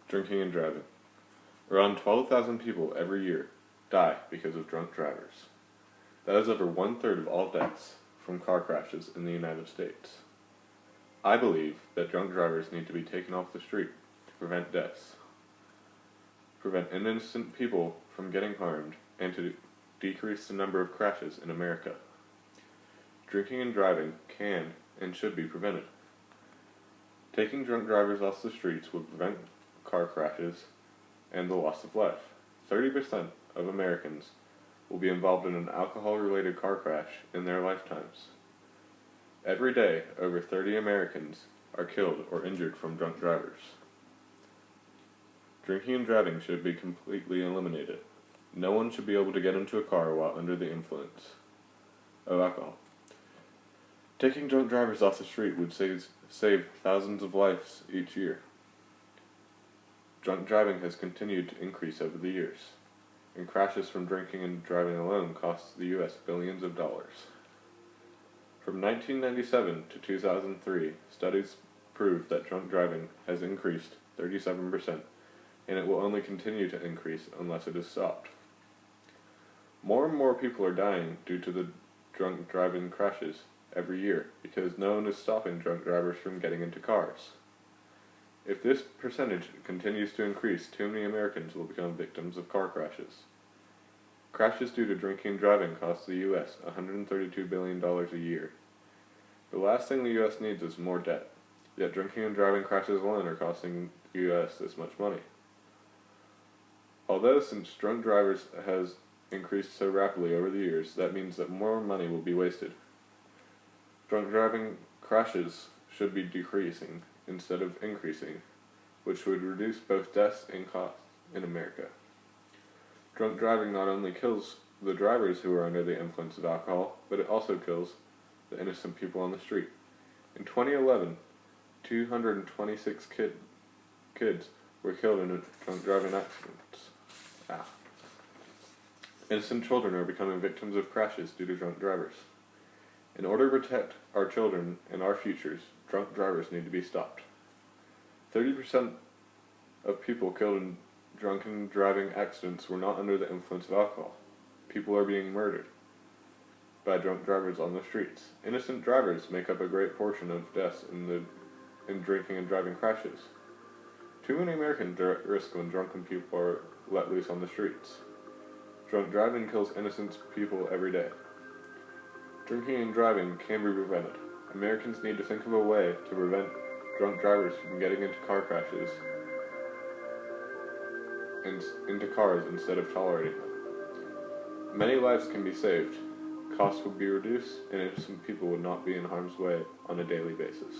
Drinking and driving. Around 12,000 people every year die because of drunk drivers. That is over 1/3 of all deaths from car crashes in the United States. I believe that drunk drivers need to be taken off the street to prevent deaths, prevent innocent people from getting harmed, and to decrease the number of crashes in America. Drinking and driving can and should be prevented. Taking drunk drivers off the streets would prevent car crashes and the loss of life. 30% of Americans will be involved in an alcohol-related car crash in their lifetimes. Every day, over 30 Americans are killed or injured from drunk drivers. Drinking and driving should be completely eliminated. No one should be able to get into a car while under the influence of alcohol. Taking drunk drivers off the street would save thousands of lives each year. Drunk driving has continued to increase over the years, and crashes from drinking and driving alone cost the U.S. billions of dollars. From 1997 to 2003, studies proved that drunk driving has increased 37%, and it will only continue to increase unless it is stopped. More and more people are dying due to the drunk driving crashes every year because no one is stopping drunk drivers from getting into cars. If this percentage continues to increase, too many Americans will become victims of car crashes. Crashes due to drinking and driving cost the U.S. $132 billion a year. The last thing the U.S. needs is more debt, yet drinking and driving crashes alone are costing the U.S. this much money. Although since drunk drivers has increased so rapidly over the years, that means that more money will be wasted. Drunk driving crashes should be decreasing instead of increasing, which would reduce both deaths and costs in America. Drunk driving not only kills the drivers who are under the influence of alcohol, but it also kills the innocent people on the street. In 2011, 226 kids were killed in drunk driving accidents. Innocent children are becoming victims of crashes due to drunk drivers. In order to protect our children and our futures, drunk drivers need to be stopped. 30% of people killed in drunken driving accidents were not under the influence of alcohol. People are being murdered by drunk drivers on the streets. Innocent drivers make up a great portion of deaths in drinking and driving crashes. Too many Americans are at risk when drunken people are let loose on the streets. Drunk driving kills innocent people every day. Drinking and driving can be prevented. Americans need to think of a way to prevent drunk drivers from getting into car crashes and into cars instead of tolerating them. Many lives can be saved, costs would be reduced, and innocent people would not be in harm's way on a daily basis.